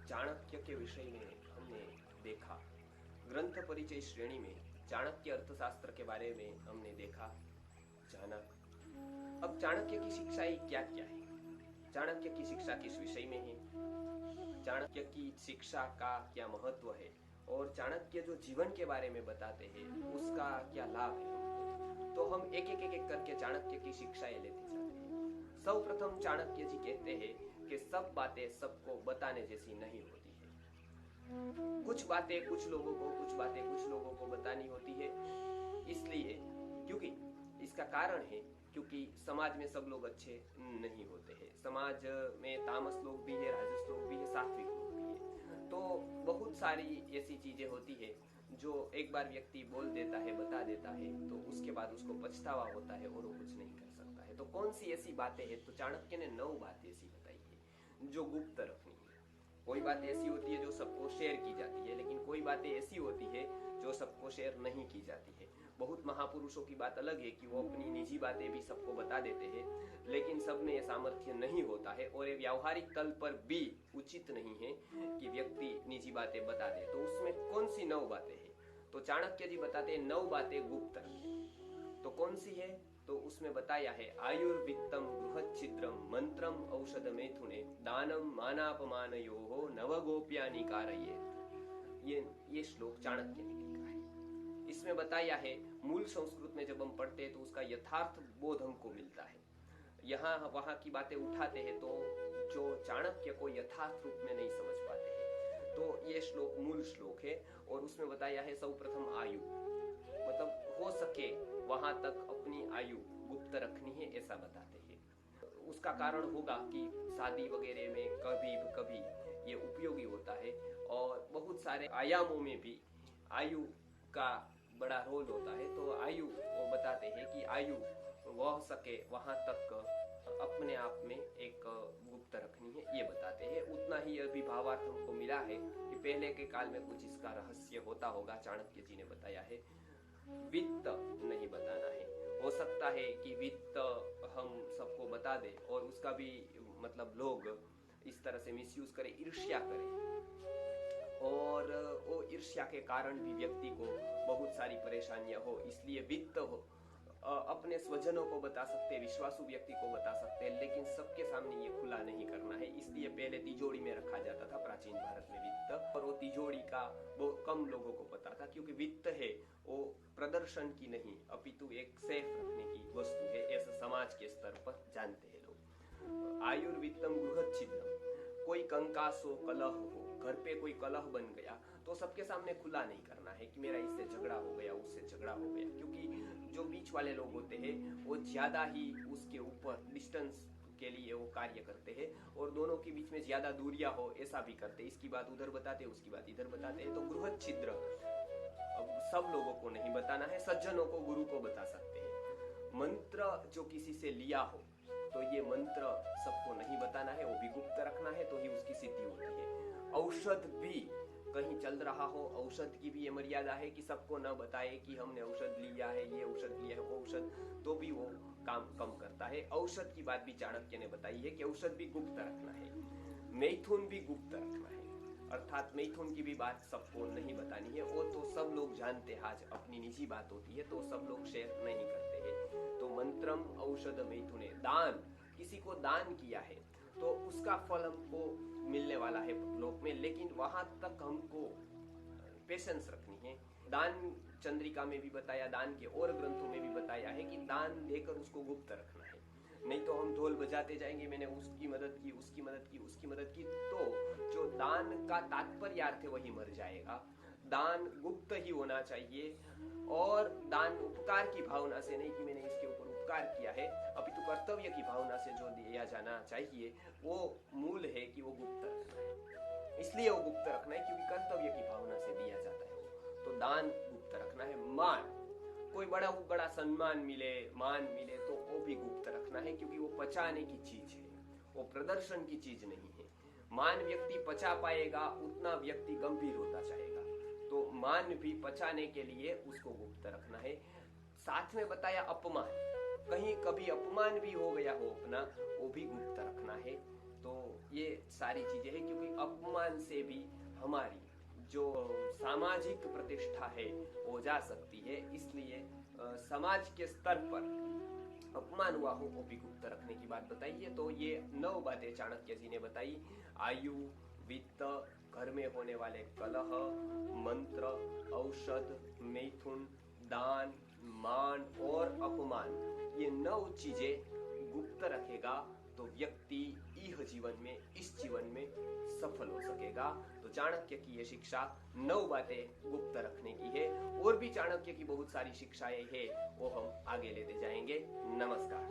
चाणक्य के विषय में हमने देखा। ग्रंथ परिचय श्रेणी में चाणक्य अर्थशास्त्र के बारे में हमने देखा, जाना। अब चाणक्य की शिक्षाएं क्या क्या है, चाणक्य की शिक्षा किस विषय में है, चाणक्य की शिक्षा का क्या महत्व है और चाणक्य जो जीवन के बारे में बताते हैं उसका क्या लाभ है। तो हम एक एक एक एक करके चाणक्य की शिक्षाएं लेते जाते हैं। सर्वप्रथम चाणक्य जी कहते हैं कि सब बातें सबको बताने जैसी नहीं होती है। कुछ बातें कुछ लोगों को, कुछ बातें कुछ लोगों को बतानी होती है। इसलिए क्योंकि इसका कारण है क्योंकि समाज में सब लोग अच्छे नहीं होते हैं। समाज में तामस लोग भी है, राजस लोग भी है, सात्विक लोग भी है। तो बहुत सारी ऐसी चीजें होती है जो एक बार व्यक्ति बोल देता है, बता देता है, तो उसके बाद उसको पछतावा होता है और वो कुछ नहीं कर सकता है। तो कौन सी ऐसी बातें हैं? तो चाणक्य ने 9 बातें ऐसी बताई है जो गुप्त रखनी है। कोई बात ऐसी होती है जो सबको शेयर की जाती है, लेकिन कोई बातें ऐसी होती है जो सबको शेयर नहीं की जाती है। बहुत महापुरुषों की बात अलग है कि वो अपनी निजी बातें भी सबको बता देते हैं, लेकिन सब में ये सामर्थ्य नहीं होता है और ये व्यावहारिक तल पर भी उचित नहीं है कि व्यक्ति निजी बातें बता दे। तो उसमें कौन सी 9 बातें हैं? तो चाणक्य जी बताते हैं 9 बातें गुप्त रखें। तो कौन सी है? तो उसमें बताया है आयुर्वित्तम बृहच्छिद्रम मंत्रम औषध मैथुने दानम मानापमानयोः नवगोप्यानि कारयेत्। ये श्लोक चाणक्य ने लिखा है। इसमें बताया है, मूल संस्कृत में जब हम पढ़ते हैं तो उसका यथार्थ बोध हमको मिलता है। यहाँ वहां की बातें उठाते हैं तो जो चाणक्य को यथार्थ रूप में नहीं समझ पाते हैं। तो ये श्लोक मूल श्लोक है और उसमें बताया है सर्वप्रथम आयु, मतलब हो सके वहां तक अपनी आयु गुप्त रखनी है, ऐसा बताते हैं। उसका कारण होगा कि शादी वगैरह में कभी कभी ये उपयोगी होता है और बहुत सारे आयामों में भी आयु का बड़ा रोल होता है। तो आयु वो बताते हैं कि आयु वह सके वहां तक अपने आप में एक गुप्त रखनी है, ये बताते हैं। उतना ही अभी भावार्थ हमको मिला है कि पहले के काल में कुछ इसका रहस्य होता होगा। चाणक्य जी ने बताया है वित्त नहीं बताना है। हो सकता है कि वित्त हम सबको बता दे और उसका भी मतलब लोग इस तरह से मिसयूज करें, ईर्ष्या करें और वो ईर्ष्या के कारण भी व्यक्ति को बहुत सारी परेशानियां हो। इसलिए वित्त हो अपने स्वजनों को बता सकते हैं, विश्वासु व्यक्ति को बता सकते हैं, लेकिन सबके सामने ये खुला नहीं करना है। इसलिए पहले तिजोरी में रखा जाता था प्राचीन भारत में वित्त, और वो तिजोरी का वो कम लोगों को पता था, क्योंकि वित्त है वो प्रदर्शन की नहीं अपितु एक सेफ रखने की वस्तु है, ऐसा समाज के स्तर पर जानते हैं लोग। आयुर्वित्तम बृहच्छिद्रम, कोई कंकास हो, कलह हो, घर पे कोई कलह बन गया तो सबके सामने खुला नहीं करना है कि मेरा इससे झगड़ा हो गया, उससे झगड़ा हो गया, क्योंकि जो बीच वाले लोग होते हैं वो ज्यादा ही उसके ऊपर डिस्टेंस के लिए वो कार्य करते हैं और दोनों के बीच में ज्यादा दूरियां हो ऐसा भी करते हैं। इसकी बात उधर बताते हैं, उसकी बात इधर बताते हैं। तो बृहच्छिद्र अब सब लोगों को नहीं बताना है, सज्जनों को, गुरु को बता सकते हैं। मंत्र जो किसी से लिया हो तो ये मंत्र सबको नहीं बताना है, वो भी गुप्त रखना है, तो ही उसकी सिद्धि होती है। औषध भी कहीं चल रहा हो, औषध की भी ये मर्यादा है कि सबको न बताए कि हमने औषध लिया है, ये औषध लिया है, वो औषध, तो भी वो काम कम करता है। औषध की बात भी चाणक्य ने बताई है कि औषध भी गुप्त रखना है। मैथुन भी गुप्त रखना है, अर्थात मैथुन की भी बात सबको नहीं बतानी है। वो तो सब लोग जानते हैं, आज अपनी निजी बात होती है तो सब लोग शेयर नहीं करते हैं। तो मंत्रम औषध मैथुने, दान, किसी को दान किया है तो उसका फल हमको मिलने वाला है लोक में, लेकिन वहां तक हमको पेशेंस रखनी है। दान चंद्रिका में भी बताया, दान के और ग्रंथों में भी बताया है कि दान देकर उसको गुप्त रखना है, नहीं तो हम ढोल बजाते जाएंगे, मैंने उसकी मदद की, उसकी मदद की, उसकी मदद की, तो जो दान का तात्पर्यार्थ है वही मर जाएगा। दान गुप्त ही होना चाहिए और दान उपकार की भावना से नहीं कि मैंने इसके ऊपर उपकार किया है, अपितु कर्तव्य की भावना से जो दिया जाना चाहिए वो मूल है कि वो गुप्त रखना है। इसलिए वो गुप्त रखना है क्योंकि कर्तव्य की भावना से दिया जाता है वो, तो दान गुप्त रखना है। मान, कोई बड़ा बड़ा सम्मान मिले, मान मिले, तो वो भी गुप्त रखना है क्योंकि वो पचाने की चीज है, वो प्रदर्शन की चीज नहीं है। मान व्यक्ति पचा पाएगा उतना व्यक्ति गंभीर होता जाएगा, तो मान भी पचाने के लिए उसको गुप्त रखना है। साथ में बताया अपमान, कहीं कभी अपमान भी हो गया हो अपना, वो भी गुप्त रखना है। तो ये सारी चीजें हैं, क्योंकि अपमान से भी हमारी जो सामाजिक प्रतिष्ठा है वो जा सकती है। इसलिए समाज के स्तर पर अपमान हुआ हो वो भी गुप्त रखने की बात बताई है। तो ये 9 बातें चाणक्य जी ने बताई। आयु, वित्त, घर में होने वाले कलह, मंत्र, औषध, मैथुन, दान, मान और अपमान, ये 9 चीजें गुप्त रखेगा तो व्यक्ति इह जीवन में, इस जीवन में सफल हो सकेगा। तो चाणक्य की ये शिक्षा 9 बातें गुप्त रखने की है। और भी चाणक्य की बहुत सारी शिक्षाएं हैं, वो हम आगे लेते जाएंगे। नमस्कार।